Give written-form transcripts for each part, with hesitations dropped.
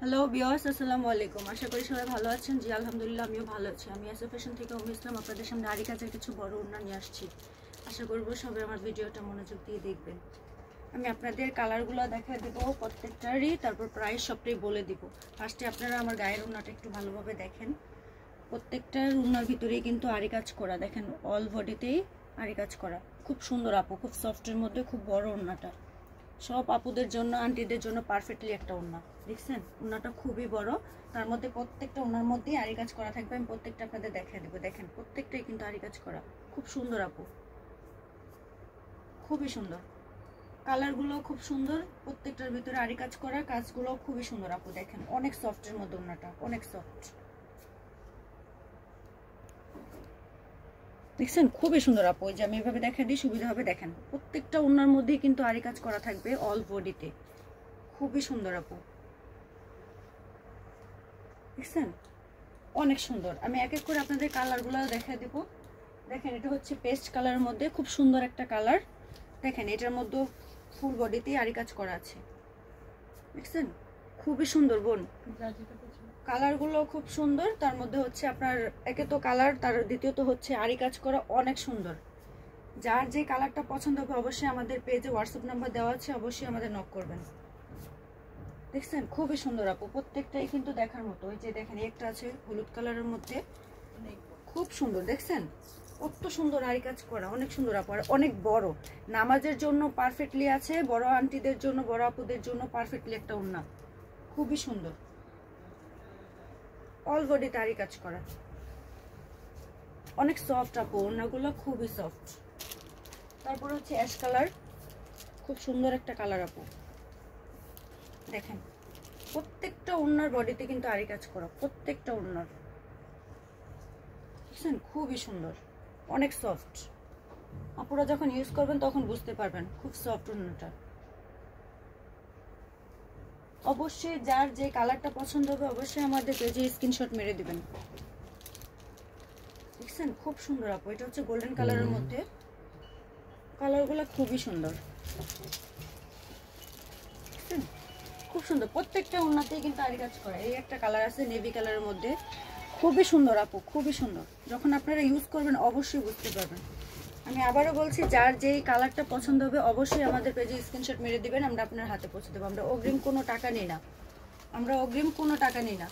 Hello viewers, আসসালামু আলাইকুম। আশা করি সবাই ভালো আছেন। জি আলহামদুলিল্লাহ, আমিও ভালো আছি। আমি এসএ ফ্যাশন থেকে ইসলাম আপনাদের সামনে আরি কাজের কিছু বড় ওড়না নিয়ে আসছি। আশা করব সবাই আমার ভিডিওটা মনোযোগ দিয়ে দেখবেন। আমি আপনাদের কালারগুলো দেখা দেব প্রত্যেকটারই, তারপর প্রাইস সবটাই বলে দিব। ফার্স্টে আপনারা আমার গায়ের ওড়নাটা একটু ভালোভাবে দেখেন। প্রত্যেকটার ওড়নার ভিতরেই কিন্তু আরি কাজ করা, দেখেন অল বডিতেই আরি কাজ করা। খুব সুন্দর আপু, খুব সফটের মধ্যে খুব বড় ওড়নাটা। সব আপুদের জন্য, আন্টিদের জন্য পারফেক্টলি একটা ওড়না। দেখছেন ওড়নাটা খুবই বড়, তার মধ্যে প্রত্যেকটা ওড়নার মধ্যেই আরি কাজ করা থাকবে। আমি প্রত্যেকটা আপনাদের দেখিয়ে দেবো। দেখেন প্রত্যেকটাই কিন্তু আরি কাজ করা, খুব সুন্দর আপু, খুবই সুন্দর। কালারগুলো খুব সুন্দর, প্রত্যেকটার ভিতরে আরি কাজ করা, কাজগুলো খুবই সুন্দর আপু। দেখেন অনেক সফটের মধ্যে ওড়নাটা, অনেক সফট। দেখছেন খুবই সুন্দর আপু। ওই যে আমি এভাবে দেখা দিই, সুবিধা হবে। দেখেন প্রত্যেকটা ওড়নার মধ্যেই কিন্তু আরি কাজ করা থাকবে অল বডিতে, খুবই সুন্দর আপু। দেখছেন অনেক সুন্দর। আমি এক এক করে আপনাদের কালারগুলো দেখা দেব। দেখেন এটা হচ্ছে পেস্ট কালারের মধ্যে খুব সুন্দর একটা কালার। দেখেন এটার মধ্যে ফুল বডিতেই আরি কাজ করা আছে। দেখছেন খুবই সুন্দর বোন, কালারগুলো খুব সুন্দর। তার মধ্যে হচ্ছে আপনার একে তো কালার, তার দ্বিতীয়ত হচ্ছে আরি কাজ করা, অনেক সুন্দর। যার যে কালারটা পছন্দ হবে অবশ্যই আমাদের পেজে হোয়াটসঅ্যাপ নাম্বার দেওয়া আছে, অবশ্যই আমাদের নক করবেন। দেখছেন খুবই সুন্দর আপু, প্রত্যেকটাই কিন্তু দেখার মতো। ওই যে দেখেন একটা আছে হলুদ কালারের মধ্যে, খুব সুন্দর। দেখছেন কত সুন্দর আরি কাজ করা, অনেক সুন্দর আপু। আর অনেক বড়, নামাজের জন্য পারফেক্টলি আছে, বড় আন্টিদের জন্য, বড় আপুদের জন্য পারফেক্টলি একটা ওড়না, খুবই সুন্দর। অল বডিতে আরি কাজ করা, অনেক সফট আপু, ওড়নাগুলো খুবই সফট। তারপর হচ্ছে অ্যাশ কালার, খুব সুন্দর একটা কালার আপু। দেখেন প্রত্যেকটা ওড়নার বডিতে কিন্তু আরি কাজ করা, প্রত্যেকটা ওড়নার। বুঝছেন খুবই সুন্দর, অনেক সফট। আপনারা যখন ইউজ করবেন তখন বুঝতে পারবেন খুব সফট ওড়নাটা। অবশ্যই যার যে কালারটা পছন্দ হবে অবশ্যই আমাদের পেজে স্ক্রিনশট মেরে দিবেন। দেখছেন খুব সুন্দর আপু, এটা হচ্ছে গোল্ডেন কালারের মধ্যে, কালারগুলো খুবই সুন্দর। খুব সুন্দর, প্রত্যেকটা ওড়নাতেই কিন্তু আরি কাজ করা। এই একটা কালার আছে নেভি কালারের মধ্যে, খুবই সুন্দর আপু, খুবই সুন্দর। যখন আপনারা ইউজ করবেন অবশ্যই বুঝতে পারবেন। আমি আবারও বলছি, যার যেই কালারটা পছন্দ হবে অবশ্যই আমাদের পেজে স্ক্রিনশট মেরে দিবেন, আমরা আপনার হাতে পৌঁছে দেবো। আমরা অগ্রিম কোনো টাকা নিই না, আমরা অগ্রিম কোনো টাকা নিই না।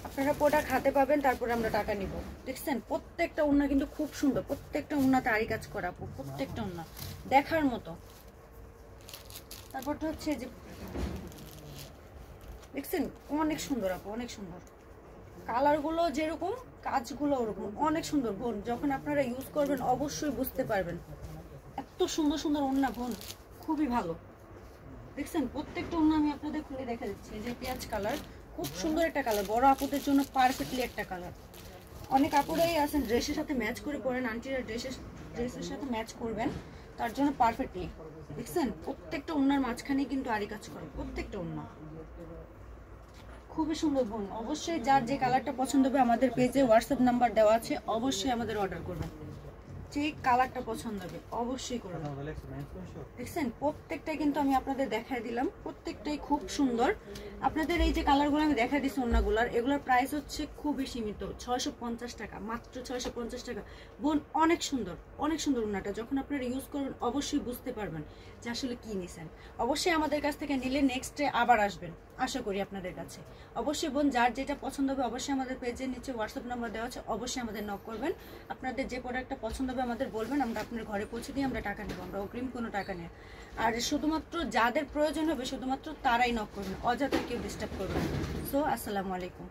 আপনারা প্রোডাক্ট হাতে পাবেন, তারপর আমরা টাকা নিব। দেখছেন প্রত্যেকটা ওড়না কিন্তু খুব সুন্দর, প্রত্যেকটা ওড়নাতে আরি কাজ করা আপু, প্রত্যেকটা ওড়না দেখার মতো। তারপরটা হচ্ছে যে দেখছেন অনেক সুন্দর আপু, অনেক সুন্দর। কালারগুলো যেরকম, কাজগুলো ওরকম, অনেক সুন্দর বোন। যখন আপনারা ইউজ করবেন অবশ্যই বুঝতে পারবেন। এত সুন্দর সুন্দর ওড়না বোন, খুবই ভালো। দেখছেন প্রত্যেকটা ওড়না আমি আপনাদের খুলে দেখা দিচ্ছি। যে পেঁয়াজ কালার, খুব সুন্দর একটা কালার, বড় আপুদের জন্য পারফেক্টলি একটা কালার। অনেক আপুরাই আছেন ড্রেসের সাথে ম্যাচ করে পরেন, আন্টিরা ড্রেসের সাথে ম্যাচ করবেন, তার জন্য পারফেক্টলি। দেখছেন প্রত্যেকটা ওড়নার মাঝখানে কিন্তু আরি কাজ করে, প্রত্যেকটা ওড়না খুবই সুন্দর বোন। অবশ্যই যার যে কালারটা পছন্দ হবে আমাদের পেজে হোয়াটসঅ্যাপ নাম্বার দেওয়া আছে, অবশ্যই আমাদের অর্ডার করবেন। যে কালারটা পছন্দ হবে অবশ্যই করবেন। দেখছেন প্রত্যেকটাই কিন্তু আমি আপনাদের দেখাই দিলাম, প্রত্যেকটাই খুব সুন্দর। আপনাদের এই যে কালারগুলো আমি দেখা দিচ্ছি ওড়নাগুলার, এগুলোর প্রাইস হচ্ছে খুবই সীমিত, 650 টাকা, মাত্র 650 টাকা বোন। অনেক সুন্দর, অনেক সুন্দর ওড়নাটা। যখন আপনারা ইউজ করবেন অবশ্যই বুঝতে পারবেন যে আসলে কি নিছেন। অবশ্যই আমাদের কাছ থেকে নিলে নেক্সট ডে আবার আসবেন, আশা করি আপনাদের কাছে। অবশ্যই বোন যার যেটা পছন্দ হবে অবশ্যই আমাদের পেজের নিচে হোয়াটসঅ্যাপ নাম্বার দেওয়া আছে, অবশ্যই আমাদের নক করবেন। আপনাদের যে প্রোডাক্টটা পছন্দ হবে আমাদের বলবেন, আমরা আপনার ঘরে পৌঁছে দিয়ে আমরা টাকা নেব, আমরা অগ্রিম কোনো টাকা নেই। আর শুধুমাত্র যাদের প্রয়োজন হবে শুধুমাত্র তারাই নক করবেন, অযথা কেউ ডিস্টার্ব করবেন। সো আসসালামু আলাইকুম।